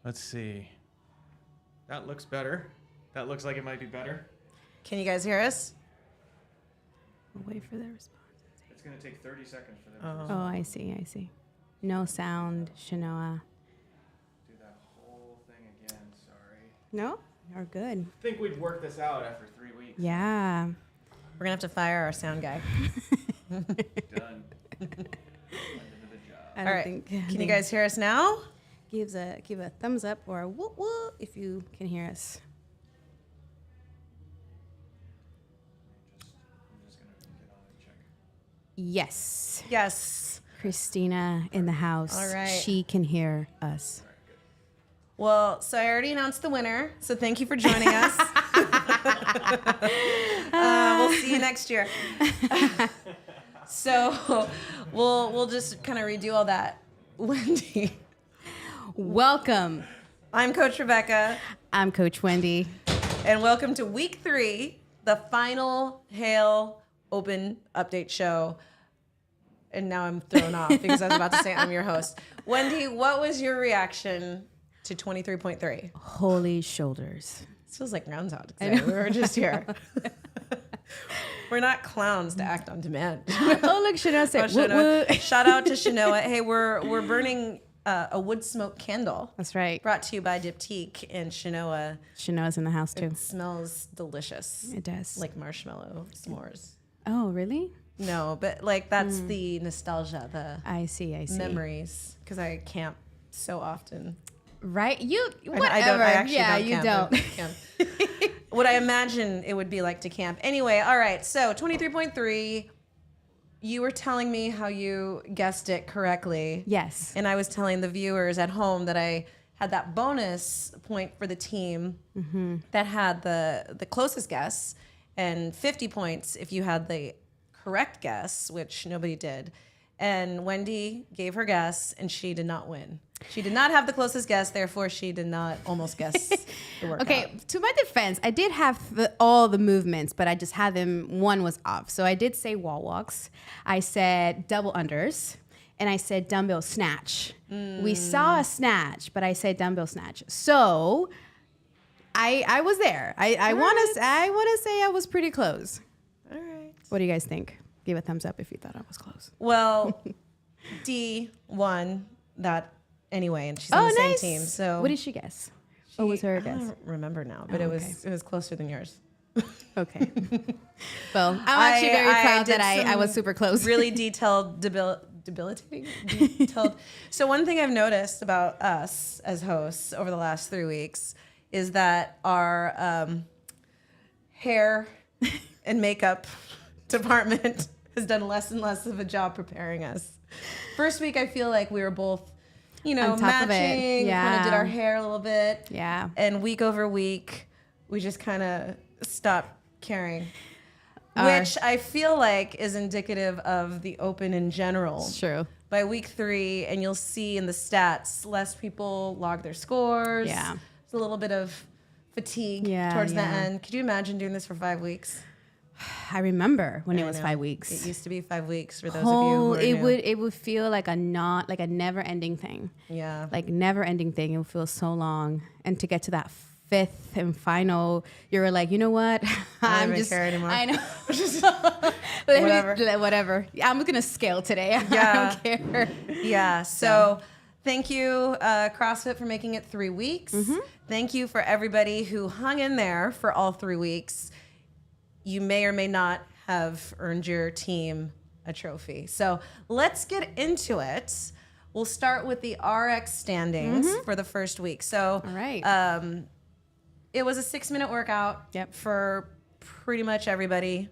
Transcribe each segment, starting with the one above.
Let's see. That looks better. That looks like it might be better. Can you guys hear us? We'll wait for their response. It's going to take 30 seconds for them to Oh, respond. I see. No sound, Shanoa. Do that whole thing again. Sorry. No? You're good. I think we'd work this out after 3 weeks. Yeah. We're going to have to fire our sound guy. Done. End of the job. I All don't right. think Can you guys hear us now? give a thumbs up or a whoop whoop if you can hear us. I'm just going to get on and check. Yes. Yes. Christina in the house. All right. She can hear us. Well, so I already announced the winner, so thank you for joining us. We'll see you next year. So we'll just kind of redo all that. Wendy. Welcome. I'm Coach Rebecca, I'm Coach Wendy. and welcome to week 3, the final Hale Open update show. And now I'm thrown off because I was about to say I'm your host. Wendy, what was your reaction to 23.3? Holy shoulders. This feels like Groundhog Day. We were just here. We're not clowns to act on demand. Oh, look, Shanoa said, Oh, whoop, Shanoa. whoop. Shout out to Shanoa. Hey, we're burning a wood smoke candle. That's right. Brought to you by Diptyque and Shanoa. Shanoa's in the house, too. It smells delicious. It does. Like marshmallow s'mores. Oh, really? No, but like that's the nostalgia, the I see. memories. Because I camp so often. Right? You, whatever. I actually yeah, don't you camp. don't. I camp. What I imagine it would be like to camp. Anyway, all right. So 23.3, you were telling me how you guessed it correctly. Yes. And I was telling the viewers at home that I had that bonus point for the team that had the closest guess, and 50 points if you had the correct guess, which nobody did. And Wendy gave her guess, and she did not win. She did not have the closest guess, therefore she did not almost guess the workout. Okay, to my defense, I did have all the movements, but I just had them, one was off. So I did say wall walks. I said double unders, and I said dumbbell snatch. We saw a snatch, but I said dumbbell snatch. So I was there. I want to say I was pretty close. All right. What do you guys think? Give a thumbs up if you thought I was close. Well, D won that anyway, and she's on the same team. So what did she guess? What was her I guess? don't remember now, but Oh, it was closer than yours. Okay. Well, I'm actually very proud did that I some was super close. Really detailed, debilitating. So one thing I've noticed about us as hosts over the last 3 weeks is that our hair and makeup department has done less and less of a job preparing us. First week, I feel like we were both, On top of it. matching, Yeah. kind of did our hair a little bit. Yeah. And week over week, we just kind of stopped caring. Our- Which I feel like is indicative of the Open in general. It's true. By week 3, and you'll see in the stats, less people log their scores. Yeah. It's a little bit of fatigue Yeah, towards the yeah. end. Could you imagine doing this for 5 weeks? I remember when it I was know. 5 weeks. It used to be 5 weeks for those of you who are new. It would feel like a never ending thing. Yeah. Like never ending thing. It would feel so long. And to get to that 5th and final, you were like, you know what? I don't even care anymore. I know. Whatever. Whatever. Yeah, I'm gonna scale today. Yeah. I don't care. Yeah. So thank you, CrossFit, for making it 3 weeks. Thank you for everybody who hung in there for all 3 weeks. You may or may not have earned your team a trophy. So let's get into it. We'll start with the RX standings for the first week. So All right. it was a 6-minute workout Yep. for pretty much everybody.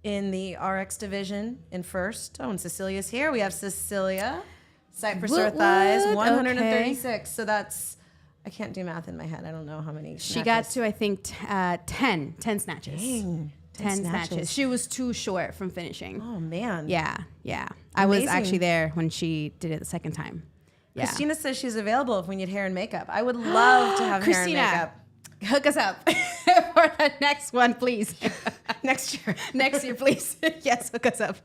In the RX division in first. Oh, and Cecilia's here. We have Cecilia. Site for sore What, thighs, what? 136. So that's, I can't do math in my head. I don't know how many. She got snatches. to, I think, 10 snatches. Dang, 10 snatches. She was too short from finishing. Oh, man. Yeah. I was Amazing. actually there when she did it the second time. Yeah. Christina says she's available if we need hair and makeup. I would love to have hair and Christina, makeup. hook us up. or the next one, please. Next year. Next year, please. Yes, hook us up.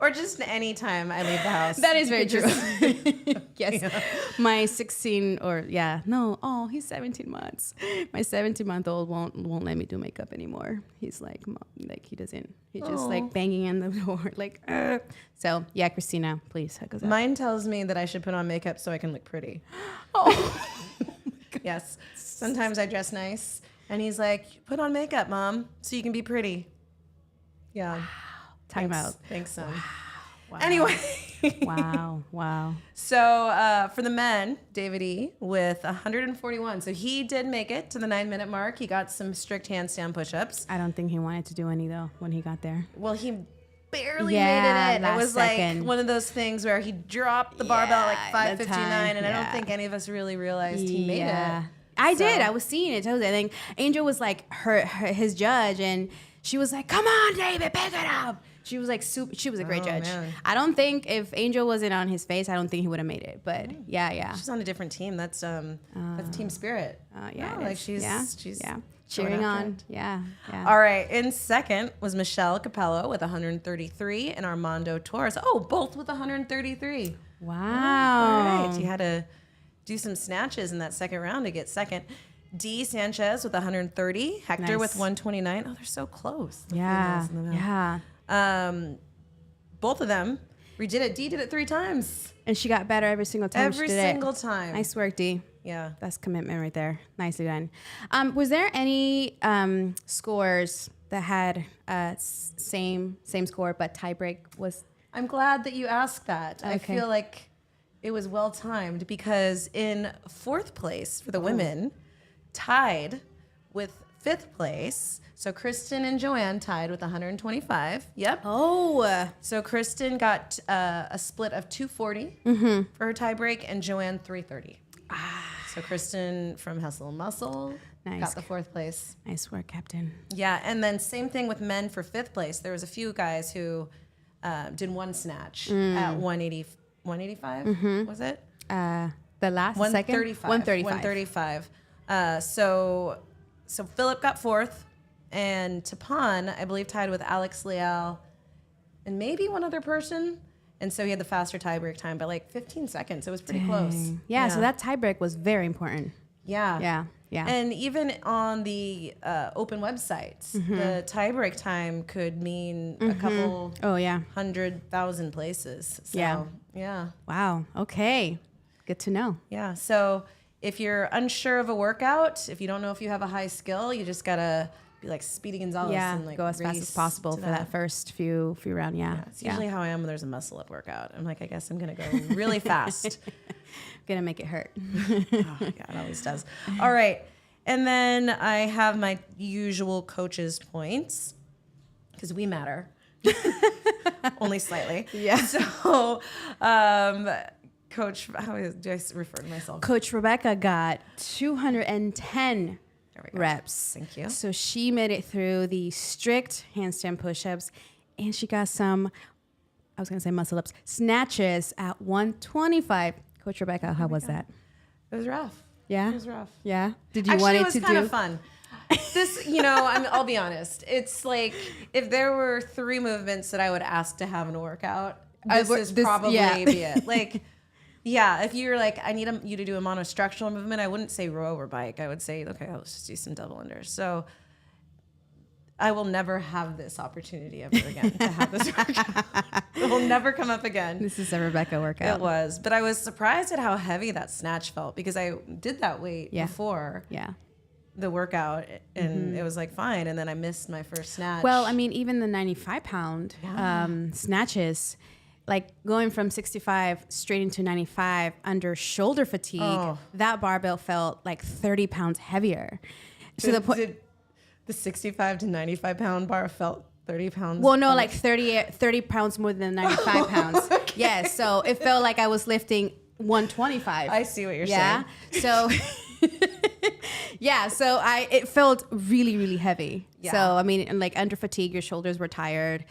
Or just any time I leave the house. That is very You true. could Yes. Yeah. My 16 or yeah, no, oh, he's 17 months. My 17-month-old won't let me do makeup anymore. He's like, Mom, like he doesn't. He's just like banging on the door, like. So yeah, Christina, please hook us up. Mine tells me that I should put on makeup so I can look pretty. Oh. Yes. Sometimes I dress nice. And he's like, put on makeup, Mom, so you can be pretty. Yeah. Time Thanks. out. Thanks, son. Wow. Anyway. Wow. So for the men, David E. with 141. So he did make it to the 9-minute mark. He got some strict handstand push-ups. I don't think he wanted to do any though when he got there. Well, he barely Yeah, made it in. It last was second. like one of those things where he dropped the barbell at Yeah, like the 5:59, time, and I don't yeah. think any of us really realized he made it. I So- did. I was seeing it. I think Angel was like his judge, and she was like, "Come on, David, pick it up." She was like, she was a great Oh, judge. man. I don't think if Angel wasn't on his face, I don't think he would have made it. But yeah. She's on a different team. That's team spirit. Yeah, No, it like is. she's yeah. going Cheering after on. it. Yeah. All right. In second was Michelle Capello with 133 and Armando Torres. Oh, both with 133. Wow. All right. You had to do some snatches in that second round to get second. D. Sanchez with 130. Hector Nice. with 129. Oh, they're so close. the Yeah. females in the middle. Yeah. Both of them redid it. D did it 3 times. And she got better every single time. Every she did single it. time. Nice work, D. Yeah. That's commitment right there. Nicely done. Was there any scores that had same score but tiebreak was? I'm glad that you asked that. I Okay. feel like it was well timed because in 4th place for the women, tied with 5th place. So Kristen and Joanne tied with 125. Yep. Oh, So Kristen got a split of 240 for her tiebreak, and Joanne 330. So Kristen from Hustle and Muscle Nice. got the 4th place. nice work, Captain. Yeah, and then same thing with men for 5th place. There was a few guys who did one snatch at 185. Was it? The last 135. 135. 135. So Philip got 4th, and Tapan, I believe, tied with Alex Leal and maybe one other person. And so he had the faster tiebreak time by like 15 seconds. It was pretty close. Yeah, so that tiebreak was very important. Yeah. Yeah. And even on the open websites, the tiebreak time could mean a couple Oh yeah. 100,000 places. So, Yeah. Yeah. Wow. Okay. Good to know. Yeah. So if you're unsure of a workout, if you don't know if you have a high skill, you just gotta be like Speedy Gonzalez Yeah. and like Go as fast as race possible to for that first few round. Yeah. It's usually how I am when there's a muscle up workout. I'm like, I guess I'm gonna go really fast. Gonna make it hurt. Oh, yeah, it always does. All right. And then I have my usual coach's points because we matter. Only slightly. Yeah. So, Coach, how do I refer to myself? Coach Rebecca got 210 There we go. reps. Thank you. So she made it through the strict handstand push-ups, and she got some, I was going to say muscle ups, snatches at 125. Coach Rebecca, how was that? It was rough. Yeah? It was rough. Yeah? Did you Actually, want it it was to kind do? of fun. This, I'll be honest. It's like if there were 3 movements that I would ask to have in a workout, this is probably be it. Like, yeah, if you're like, I need you to do a monostructural movement, I wouldn't say row or bike. I would say, okay, let's just do some double unders. So I will never have this opportunity ever again to have this workout. It will never come up again. This is a Rebecca workout. It was, but I was surprised at how heavy that snatch felt because I did that weight Yeah. before Yeah. the workout, and it was like fine, and then I missed my first snatch. Well, I mean, even the 95-pound snatches, like going from 65 straight into 95 under shoulder fatigue, that barbell felt like 30 pounds heavier. So the point. Did the 65 to 95 pound bar felt 30 pounds? Well, no, like 30 pounds more than 95 pounds. Yeah, so it felt like I was lifting 125. I see what you're yeah? saying. So, Yeah, so it felt really, really heavy. Yeah. So I mean, and like under fatigue, your shoulders were tired.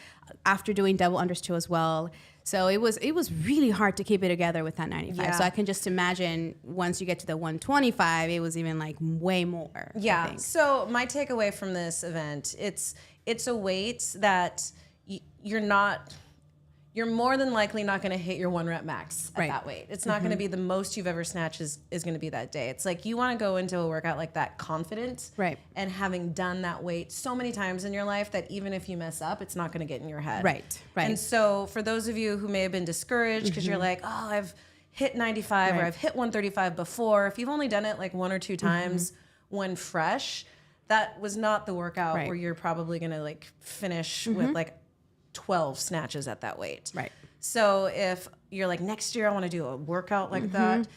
After doing double unders too as well, so it was really hard to keep it together with that 95. Yeah. So I can just imagine once you get to the 125, it was even like way more. I Yeah. think. So my takeaway from this event, it's a weight that you're more than likely not going to hit your 1 rep max at Right. that weight. It's not going to be the most you've ever snatched is going to be that day. It's like you want to go into a workout like that confident, Right. and having done that weight so many times in your life that even if you mess up, it's not going to get in your head. Right, right. And so for those of you who may have been discouraged because you're like, oh, I've hit 95 or Right. I've hit 135 before, if you've only done it like 1 or 2 times when fresh, that was not the workout Right. where you're probably going to like finish with like 12 snatches at that weight. Right. So if you're like, next year I want to do a workout like that,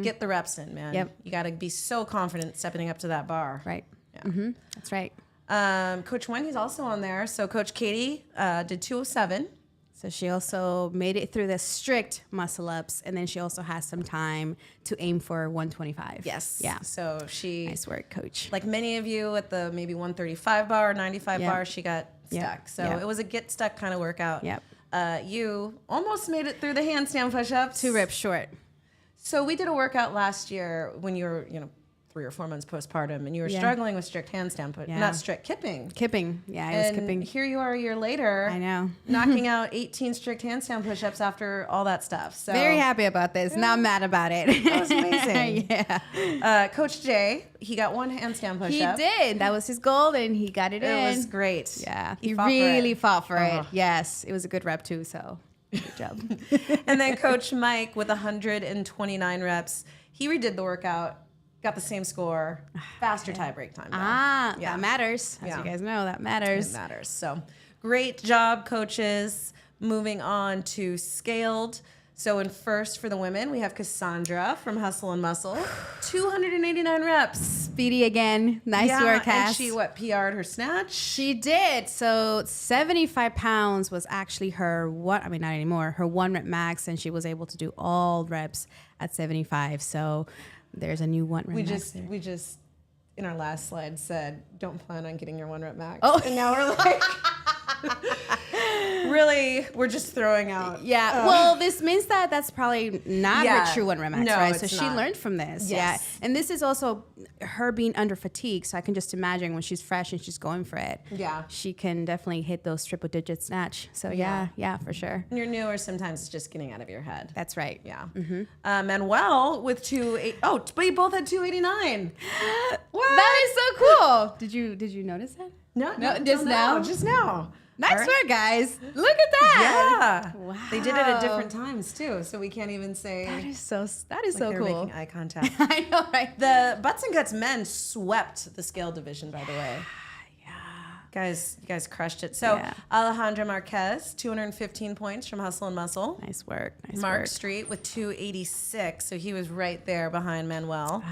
get the reps in, man. Yep. You got to be so confident stepping up to that bar. Right. Yeah. That's right. Coach Wendy's also on there. So Coach Katie did 207. So she also made it through the strict muscle ups, and then she also has some time to aim for 125. Yes. Yeah. So she, Nice work, coach. like many of you at the maybe 135 bar or 95 Yep. bar, she got Yep. stuck. So Yep. it was a get stuck kind of workout. Yep. You almost made it through the handstand push-ups. 2 reps short. So we did a workout last year when you were, 3 or 4 months postpartum, and you were Yeah. struggling with strict handstand Yeah. not strict kipping. Kipping. Yeah, I was And kipping. here you are a year later. I know. knocking out 18 strict handstand push-ups after all that stuff. So Very happy about this. Not mad about it. That was amazing. Yeah. Coach Jay, he got 1 handstand He push-up. did. That was his goal, and he got it in. It was great. Yeah. He fought for really it. fought for Uh-huh. it. Yes. It was a good rep, too. So good job. And then Coach Mike with 129 reps. He redid the workout, got the same score, faster tie break time. though. Yeah. That matters. As Yeah. you guys know, that It matters. matters. So great job, coaches. Moving on to scaled. So in first for the women, we have Cassandra from Hustle and Muscle, 289 reps. Speedy again. Nice work, Cass. And she PR'd her snatch? She did. So 75 pounds was actually her not anymore, her 1 rep max, and she was able to do all reps at 75. So there's a new 1 rep max there. We just in our last slide said, don't plan on getting your 1 rep max. Oh. And now we're like, really, we're just throwing out. Yeah. Well, this means that that's probably not Yeah. her true 1 rep max, No, right? So it's she not. learned from this. Yes. Yeah. And this is also her being under fatigue. So I can just imagine when she's fresh and she's going for it. Yeah. She can definitely hit those triple digit snatch. So yeah, for sure. When you're newer, sometimes it's just getting out of your head. That's right. Yeah. Manuel with 280. Oh, but you both had 289. What? That is so cool. Did you notice that? No, just now? Just now. Nice All right. work, guys. Look at that. Yeah. Wow. They did it at different times too, so we can't even say That is so like so they're cool. making eye contact. I know, right? The butts and guts men swept the scale division, by the way. Guys, you guys crushed it. So Yeah. Alejandra Marquez, 215 points from Hustle and Muscle. Nice work. Nice Mark work. Street with 286, so he was right there behind Manuel.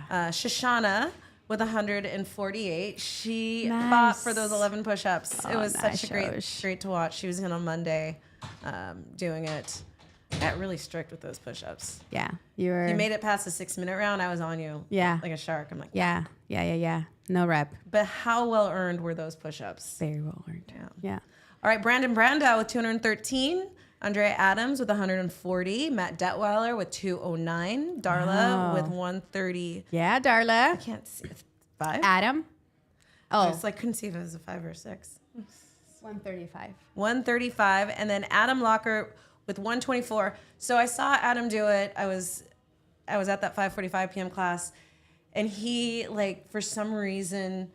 Shoshana with 148. She fought for those 11 push-ups. It Oh, was nice, such a Shosh. great to watch. She was in on Monday doing it. Got really strict with those push-ups. Yeah. You were. You made it past the 6-minute round. I was on you. Yeah. Like a shark. I'm like, Yeah. No rep. But how well earned were those push-ups? Very well earned. Yeah. All right, Brandon Brandau with 213. Andrea Adams with 140. Matt Detweiler with 209. Darla Wow. with 130. Yeah, Darla. I can't see. 5? Adam. I Oh, was like, couldn't see if it was a 5 or 6. 135. 135. And then Adam Locker with 124. So I saw Adam do it. I was at that 5:45 p.m. class, and he, like, for some reason,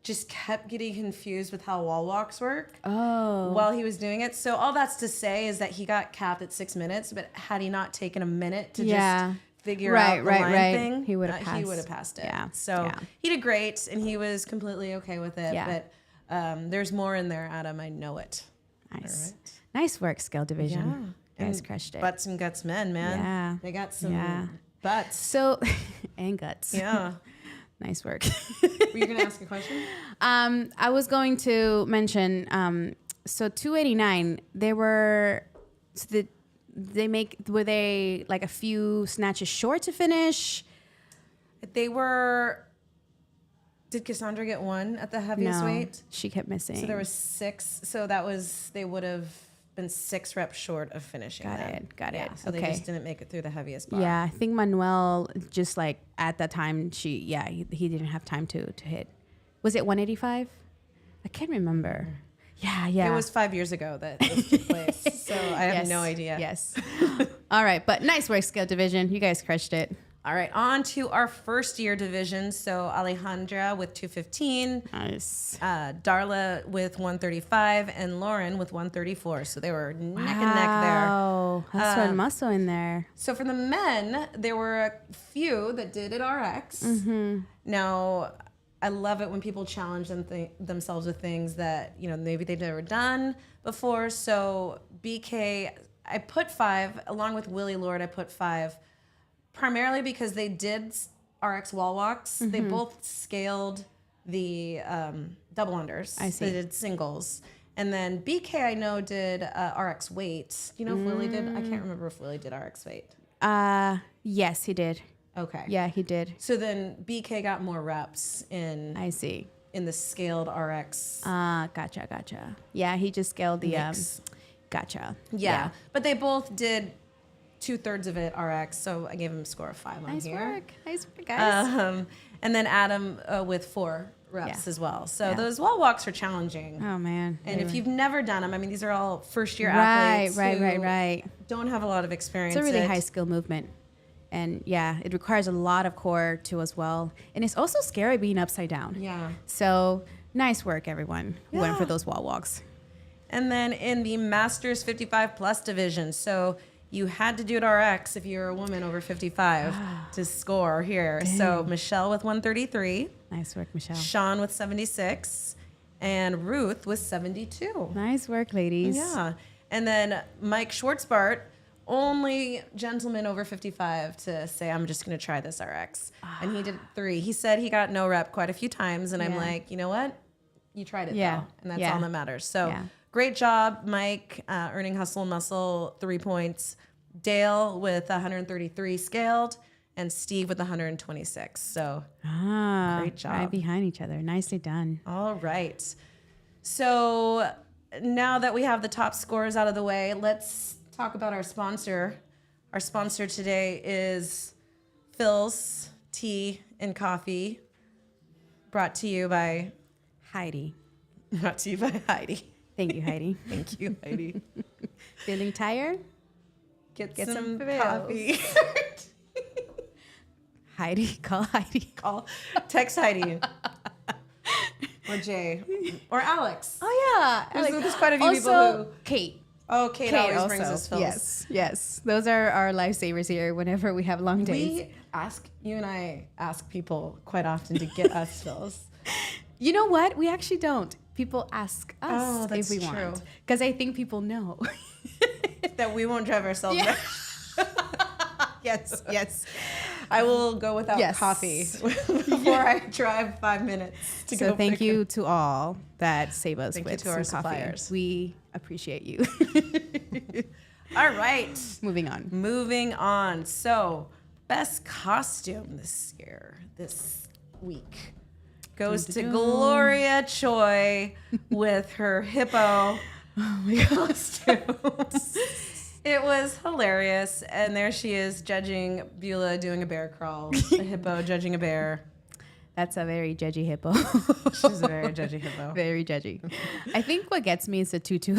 just kept getting confused with how wall walks work while he was doing it. So all that's to say is that he got capped at 6 minutes, but had he not taken a minute to just figure out the line thing, he would have he would have passed it. Yeah. So he did great, and he was completely okay with it. Yeah. But there's more in there, Adam. I know it. Nice. Nice work, scale division. Guys And crushed it. Butts and guts men, man. Yeah. They got some Yeah. butts. So, and guts. Yeah. Nice work. Were you going to ask a question? I was going to mention, so 289, were they like a few snatches short to finish? They were Did Cassandra get 1 at the heaviest No, weight? she kept missing. So there was 6. So they would have been 6 reps short of finishing. Got it. So they Okay. just didn't make it through the heaviest bar. Yeah, I think Manuel just like at that time he didn't have time to hit. Was it 185? I can't remember. Yeah. It was 5 years ago that this took place. So I have no idea. Yes. All right, but nice work, scale division. You guys crushed it. All right, on to our first year division. So Alejandra with 215, Nice. Darla with 135, and Lauren with 134. So they were neck and neck there. Wow, that's one muscle in there. So for the men, there were a few that did it RX. Now, I love it when people challenge themselves with things that, maybe they've never done before. So BK, I put 5, along with Willie Lord, I put 5, primarily because they did RX wall walks. They both scaled the double unders. I see. They did singles. And then BK, I know, did RX weight. Do you know if Willie did? I can't remember if Willie did RX weight. Yes, he did. Okay. Yeah, he did. So then BK got more reps I see. in the scaled RX. Gotcha. Yeah, he just scaled the Mix. Gotcha. Yeah. But they both did 2/3 of it RX, so I gave him a score of 5 on Nice here. Nice work, guys. And then Adam with 4 reps Yeah. as well. So Yeah. those wall walks are challenging. Oh man. And if you've never done them, I mean, these are all first year right, athletes right. who don't have a lot of experience. It's a really in- high skill movement. And yeah, it requires a lot of core too as well. And it's also scary being upside down. Yeah. So nice work, everyone who went Yeah. for those wall walks. And then in the Masters 55 plus division, so you had to do it RX if you're a woman over 55 to score here. So Michelle with 133, Nice work, Michelle. Sean with 76, and Ruth with 72. Nice work, ladies. Yeah. And then Mike Schwartzbart, only gentleman over 55 to say, I'm just going to try this RX. And he did 3. He said he got no rep quite a few times. And I'm Yeah. like, you know what? You tried it, Yeah. though. And that's Yeah. all that matters. So Yeah. great job, Mike, earning hustle and muscle 3 points. Dale with 133 scaled, and Steve with 126. So great job. Right behind each other. Nicely done. all right. So now that we have the top scores out of the way, let's talk about our sponsor. Our sponsor today is Phil's Tea and Coffee, brought to you by Heidi. Heidi. Thank you, Heidi. Thank you, Heidi. Feeling tired? Get some some pills. coffee. Heidi. Call Heidi. Text Heidi. Or Jay. Or Alex. Oh, yeah. There's quite a few people also, who... Kate. Oh, Kate always brings us Phil's. Yes. Those are our lifesavers here whenever we have long days. You and I ask people quite often to get us Phil's. You know what? We actually don't. People ask Oh, us that's if we true. want. Because I think people know. That we won't drive ourselves. Yeah. Yes. Yes. I will go without Yes. coffee before I drive 5 minutes to go. So thank pick you to all that save us Thank you with to our some coffee. suppliers. We appreciate you. All right. Moving on. Moving on. So, best costume this week, goes to Gloria Choi with her hippo costume. It was hilarious. And there she is judging Beulah doing a bear crawl, a hippo judging a bear. That's a very judgy hippo. She's a very judgy hippo. Very judgy. I think what gets me is the tutu.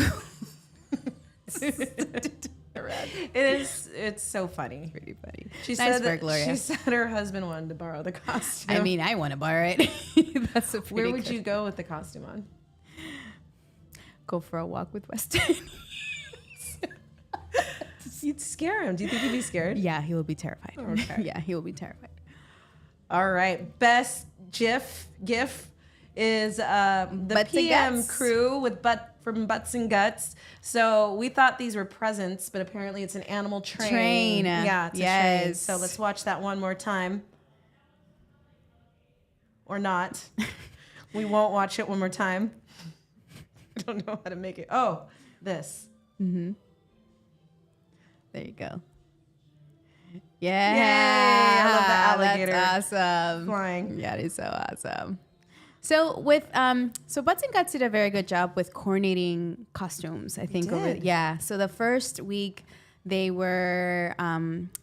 It's so funny. Pretty funny. She Nice said work, Gloria. she said her husband wanted to borrow the costume. I mean, I want to borrow it. That's a pretty where would good- you go with the costume on? go for a walk with Weston? You'd scare him. Do you think he'd be scared? Yeah, he will be terrified. Okay. Yeah, he will be terrified. All right. Best GIF is the Butts and PM Guts. crew with from Butts and Guts. So we thought these were presents, but apparently it's an animal train. Yeah, it's a train. Yes. So let's watch that one more time. Or not. We won't watch it one more time. I don't know how to make it. Oh, this. There you go. Yeah. Yay, I love the alligator That's awesome. flying. Yeah, it is so awesome. So with so Butts and Guts did a very good job with coordinating costumes. I think did. So the first week they were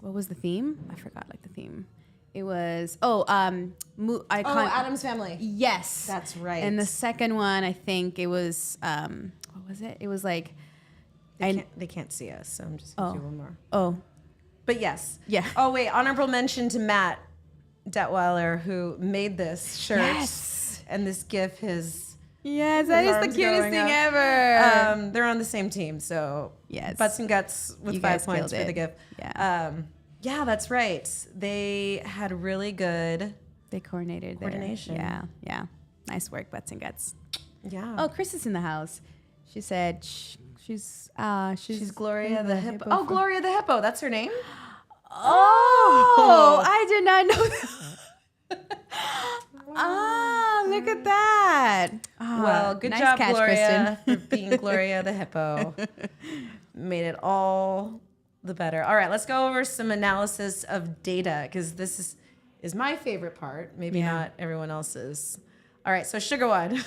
what was the theme? I forgot the theme. It was Addams Family. Yes, That's right. And the second one, I think it was what was it? It was like They can't see us, so I'm just going to do one more. oh But yes. yeah. Oh, wait. Honorable mention to Matt Detweiler, who made this shirt. Yes. And this GIF, his Yes, that is the arms cutest going thing up. ever. They're on the same team, so Yes. Butts and Guts with You 5 guys points killed for the it. GIF. Yeah. Yeah, that's right. They had really good They coordinated there. Coordination. Yeah. Nice work, Butts and Guts. Yeah. Oh, Chris is in the house. She said she's Gloria the Hippo. Oh, Gloria the Hippo. That's her name? Oh, I did not know that. Look at that. Well, good nice job, catch, Gloria, Kristen. for being Gloria the Hippo. Made it all the better. All right, let's go over some analysis of data, because this is my favorite part. Maybe not everyone else's. All right, so Sugarwood.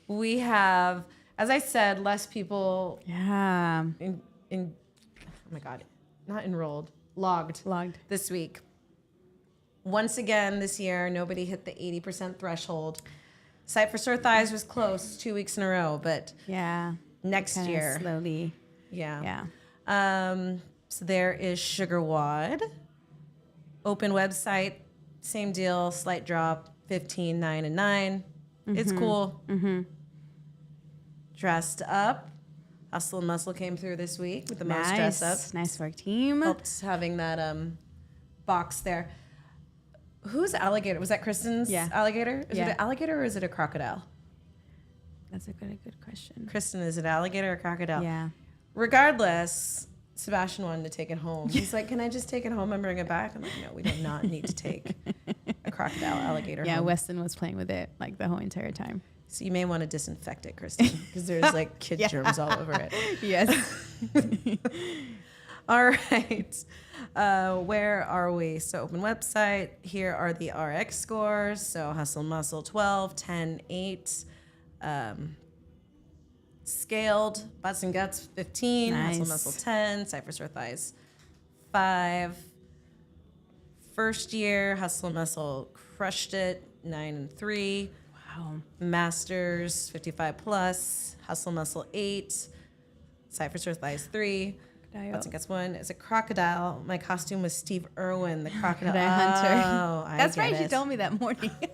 We have, as I said, less people Yeah. in oh my God, not enrolled, logged this week. Once again this year, nobody hit the 80% threshold. Sight for Sore Thighs was close 2 weeks in a row, but Yeah. next Kinda year. slowly. Yeah. Yeah. So there is Sugarwad. Open website, same deal, slight drop, 15, 9, and 9. It's cool. Dressed Up. Hustle and Muscle came through this week with the most dressed up. Nice work, team. Helped having that box there. Whose alligator? Was that Kristen's alligator? Is it an alligator or is it a crocodile? That's a good question. Kristen, is it alligator or crocodile? Yeah. Regardless, Sebastian wanted to take it home. He's like, can I just take it home and bring it back? I'm like, no, we do not need to take a crocodile alligator Yeah, home. Weston was playing with it like the whole entire time. So you may want to disinfect it, Kristen, because there's like kid germs all over it. Yes. All right. Where are we? So open website. Here are the RX scores. So Hustle and Muscle 12, 10, 8. Scaled, Butts and Guts 15, Nice. Hustle and Muscle 10, Sight for Sore Thighs 5. First year, Hustle and Muscle crushed it, 9 and 3. Wow. Masters 55 plus, Hustle and Muscle 8, Sight for Sore Thighs 3. Butts and Guts 1. It's a crocodile. My costume was Steve Irwin, the crocodile. Hunter. Oh, That's I right. get She it. told me that morning. I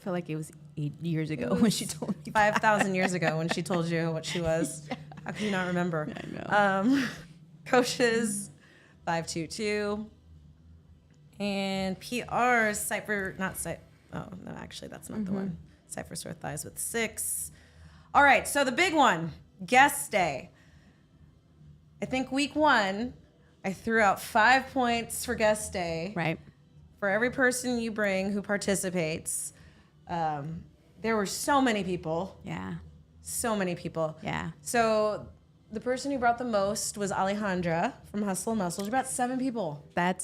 feel like it was 8 years ago when she told me. 5,000 years ago when she told you what she was. How could you not remember? I know. Coaches 522. And PRs, oh, no, actually, that's not the one. Sight for Sore Thighs with 6. All right, so the big one, guest day. I think week 1, I threw out 5 points for guest day. Right. For every person you bring who participates. There were so many people. Yeah. So many people. Yeah. So the person who brought the most was Alejandra from Hustle and Muscle. She brought 7 people. That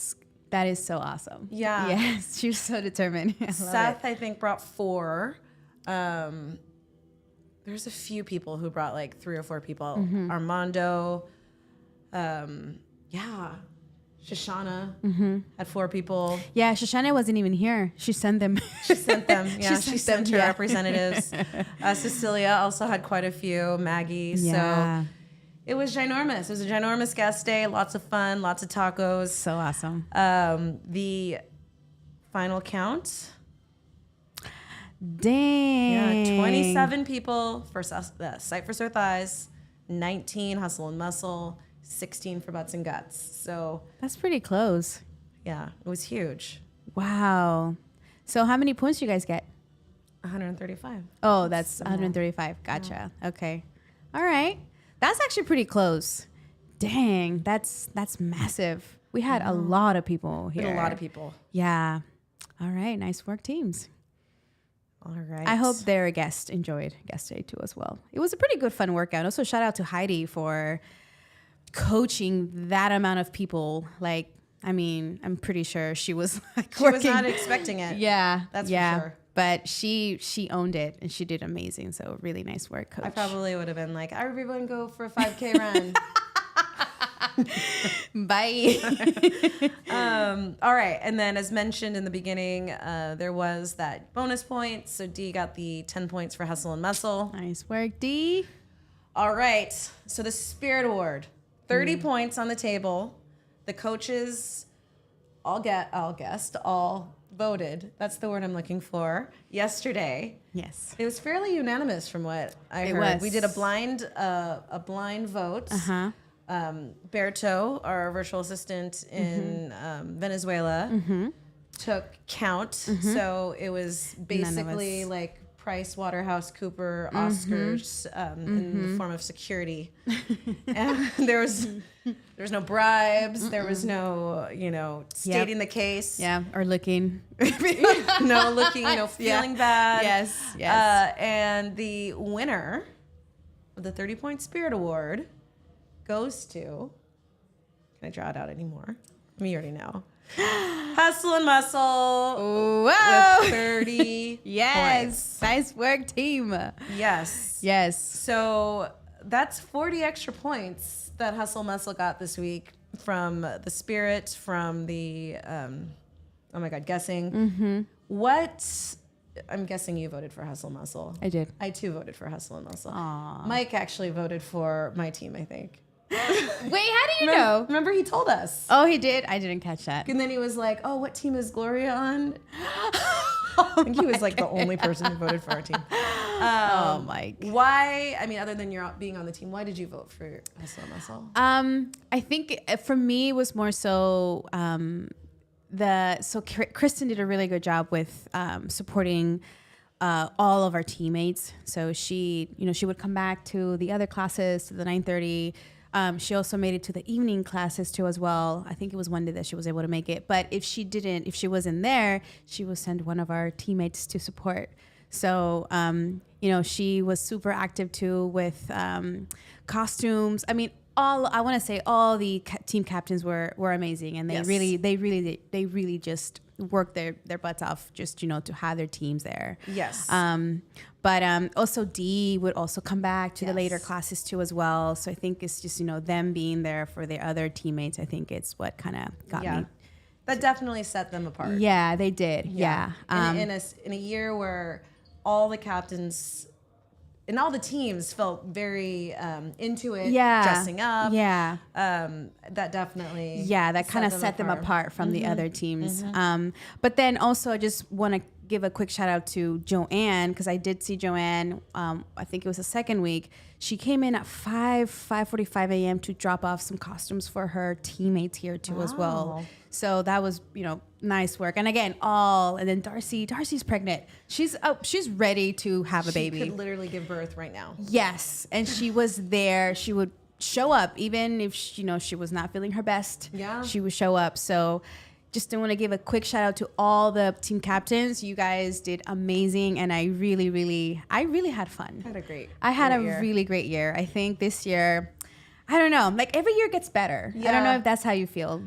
is so awesome. Yeah. Yes. She was so determined. I love Seth, it. I think, brought 4. There's a few people who brought like 3 or 4 people. Armando. Shoshana had 4 people. Yeah, Shoshana wasn't even here. She sent them. She sent them. Yeah, she sent her yeah. representatives. Cecilia also had quite a few. Maggie. Yeah. So it was ginormous. It was a ginormous guest day. Lots of fun. Lots of tacos. So awesome. The final count. Dang. Yeah, 27 people for Sight for Sore Thighs, 19 Hustle and Muscle, 16 for Butts and Guts. So That's pretty close. yeah, it was huge. Wow. So how many points do you guys get? 135. Oh, that's 135. Gotcha. Okay. All right. That's actually pretty close. Dang, that's massive. We had a lot of people here. A lot of people. Yeah. All right. Nice work, teams. All right. I hope their guest enjoyed guest day too as well. It was a pretty good fun workout. Also, shout out to Heidi for coaching that amount of people. Like, I mean, I'm pretty sure she was like she was not expecting it. Yeah, That's yeah. for sure. But she owned it and she did amazing. So really nice work, coach. I probably would have been like, everyone go for a 5K run. Bye. All right. And then as mentioned in the beginning, there was that bonus point. So D got the 10 points for hustle and muscle. Nice work, D. All right. So the Spirit Award, 30 points on the table. The coaches all voted. That's the word I'm looking for. Yesterday. Yes. It was fairly unanimous from what I heard. was. We did a blind vote. Uh-huh. Berto, our virtual assistant in Venezuela, took count. So it was basically like Price Waterhouse Cooper Oscars in the form of security. And there was no bribes. There was no, stating the case. Yeah, or looking. No looking, feeling bad. Yes. And the winner of the 30-point Spirit Award goes to, can I draw it out anymore? You already know. Hustle and Muscle. Whoa. With 30 Yes. points. Nice work, team. Yes. Yes. So that's 40 extra points that Hustle and Muscle got this week from the Spirit, from the, guessing. What, I'm guessing you voted for Hustle and Muscle. I did. I too voted for Hustle and Muscle. Aww. Mike actually voted for my team, I think. Wait, how do you know? Remember he told us. Oh, he did? I didn't catch that. And then he was like, "Oh, what team is Gloria on?" I think he was like the only person who voted for our team. Oh, Mike. Why? I mean, other than your being on the team, why did you vote for Hustle and Muscle? I think for me it was more so Kristen did a really good job with supporting all of our teammates. So she would come back to the other classes, to the 9:30. She also made it to the evening classes too as well. I think it was one day that she was able to make it. But if she wasn't there, she would send one of our teammates to support. So, she was super active too with costumes. I mean, all the team captains were amazing, and they really just worked their butts off just to have their teams there. Yes. But also D would also come back to the later classes too as well. So I think it's just them being there for their other teammates. I think it's what kind of got me. That definitely set them apart. Yeah, they did. Yeah. In a year where all the captains and all the teams felt very into it, dressing up. Yeah. That definitely. Yeah, that kind of set them apart from the other teams. But then also I just want to give a quick shout out to Joanne, because I did see Joanne, I think it was the second week. She came in at 5:45 a.m. to drop off some costumes for her teammates here too as well. So that was, nice work. And again, and then Darcy's pregnant. She's ready to have a baby. She could literally give birth right now. Yes. And she was there. She would show up even if, she was not feeling her best. Yeah. She would show up. So just want to give a quick shout out to all the team captains. You guys did amazing, and I really had fun. I had a really great year. I think this year, I don't know, like every year gets better. Yeah. I don't know if that's how you feel.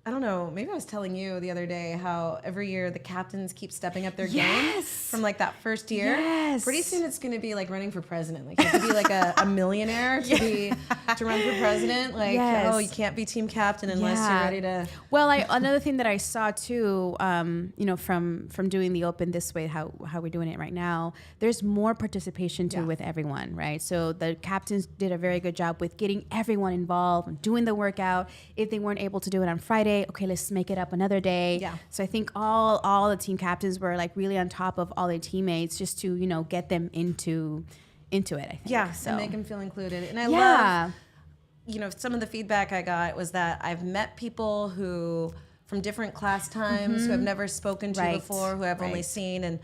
I don't know, maybe I was telling you the other day how every year the captains keep stepping up their game from like that first year. Yes. Pretty soon it's going to be like running for president. Like you have to be like a millionaire to run for president. Like, you can't be team captain unless you're ready to. Well, another thing that I saw too, from doing the Open this way, how we're doing it right now, there's more participation too with everyone, right? So the captains did a very good job with getting everyone involved, doing the workout. If they weren't able to do it on Friday, okay, let's make it up another day. Yeah. So I think all the team captains were like really on top of all their teammates just to, get them into it, I think. Yeah, so. and make them feel included. And I love, some of the feedback I got was that I've met people who, from different class times, who have never spoken to before, who I've only seen. And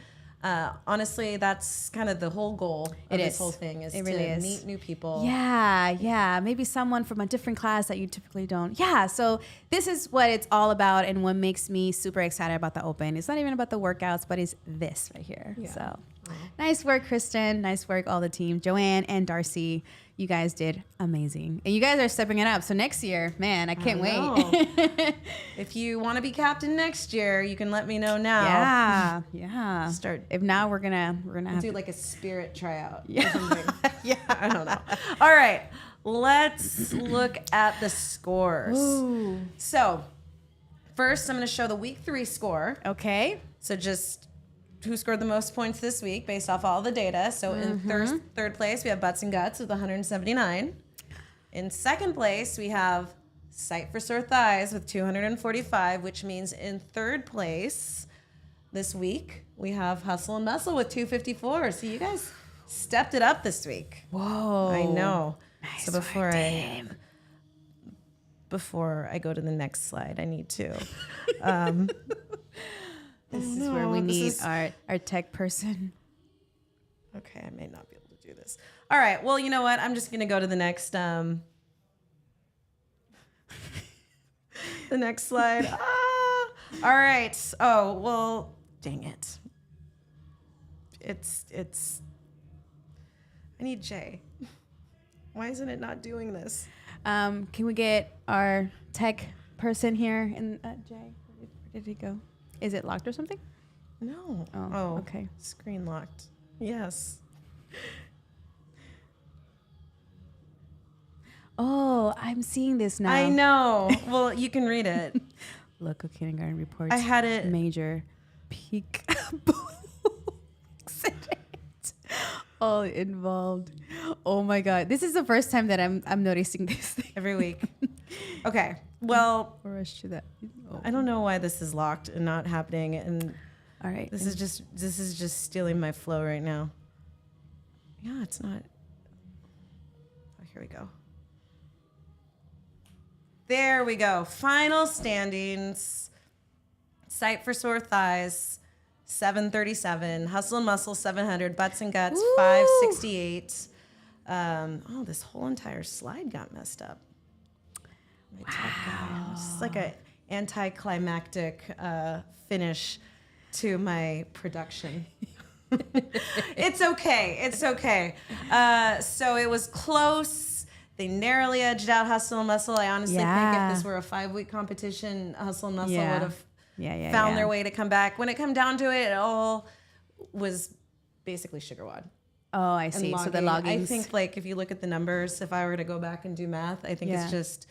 honestly, that's kind of the whole goal of this whole thing is to meet new people. Yeah. Maybe someone from a different class that you typically don't. Yeah. So this is what it's all about, and what makes me super excited about the Open. It's not even about the workouts, but it's this right here. Yeah. So Nice work, Kristen. Nice work, all the team. Joanne and Darcy, you guys did amazing. And you guys are stepping it up. So next year, man, I can't wait. If you want to be captain next year, you can let me know now. Yeah. Start. If not, we're gonna have do to like a spirit tryout. Yeah. Or something. I don't know. All right, let's look at the scores. Ooh. So first, I'm going to show the week 3 score. Okay. So just who scored the most points this week based off all the data. So in third place, we have Butts and Guts with 179. In second place, we have Sight for Sore Thighs with 245, which means in third place this week, we have Hustle and Muscle with 254. So you guys stepped it up this week. Whoa. I know. Nice So before I go to the next slide, I need to. This is where we need our tech person. Okay, I may not be able to do this. All right, well, you know what? I'm just going to go to the next the next slide. All right. Oh, well, dang it. It's I need Jay. Why isn't it not doing this? Can we get our tech person here? And Jay, where did he go? Is it locked or something? No. Oh, okay. Screen locked. Yes. Oh, I'm seeing this now. I know. Well, you can read it. Local kindergarten reports. I had it. Major peak accident. All involved. Oh my God. This is the first time that I'm noticing this thing. Every week. Okay. Well, Rush to that. Oh. I don't know why this is locked and not happening, and All right. this is just stealing my flow right now. Yeah, it's not. Oh, here we go. There we go. Final standings. Sight for Sore Thighs, 737. Hustle and Muscle, 700. Butts and Guts, Woo! 568. Oh, this whole entire slide got messed up. Wow. It's like an anticlimactic finish to my production. It's okay. It's okay. So it was close. They narrowly edged out Hustle and Muscle. I honestly think if this were a 5-week competition, Hustle and Muscle would have found their way to come back. When it come down to it, it all was basically sugar wad. Oh, I see. So the loggings. I think like if you look at the numbers, if I were to go back and do math, I think it's just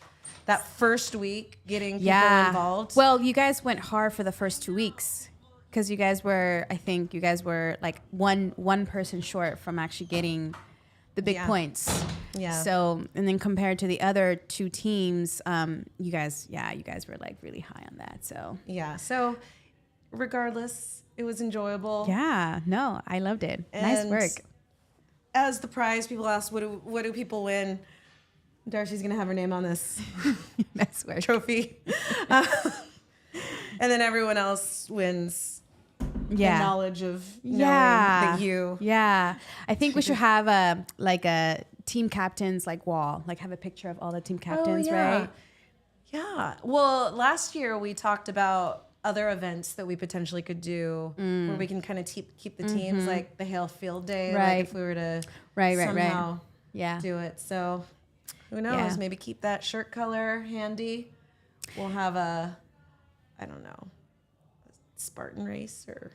that first week getting people involved. Well, you guys went hard for the first 2 weeks because you guys were like one person short from actually getting the big points. Yeah. So, and then compared to the other 2 teams, you guys were like really high on that. So yeah. So regardless, it was enjoyable. Yeah. No, I loved it. And nice work. As the prize, people ask, what do people win? Darcy's gonna have her name on this Nice work. trophy, and then everyone else wins. The knowledge of knowing that you. Yeah, I think we should have a team captains wall, have a picture of all the team captains, right? Yeah. Well, last year we talked about other events that we potentially could do where we can kind of keep the teams, like the Hale Field Day, like if we were to somehow do it. So who knows? Yeah. Maybe keep that shirt color handy. We'll have a Spartan race or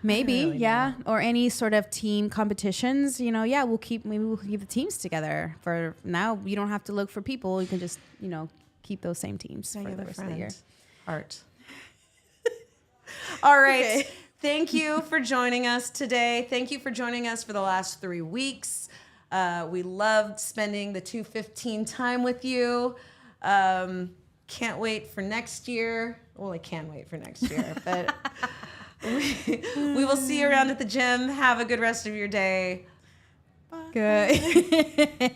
maybe really know. or any sort of team competitions. We'll keep the teams together. For now, you don't have to look for people. You can just keep those same teams for the rest of the year. Art. All right. Okay. Thank you for joining us today. Thank you for joining us for the last 3 weeks. We loved spending the 2:15 time with you. Can't wait for next year. Well, I can wait for next year, but we will see you around at the gym. Have a good rest of your day. Bye. Good.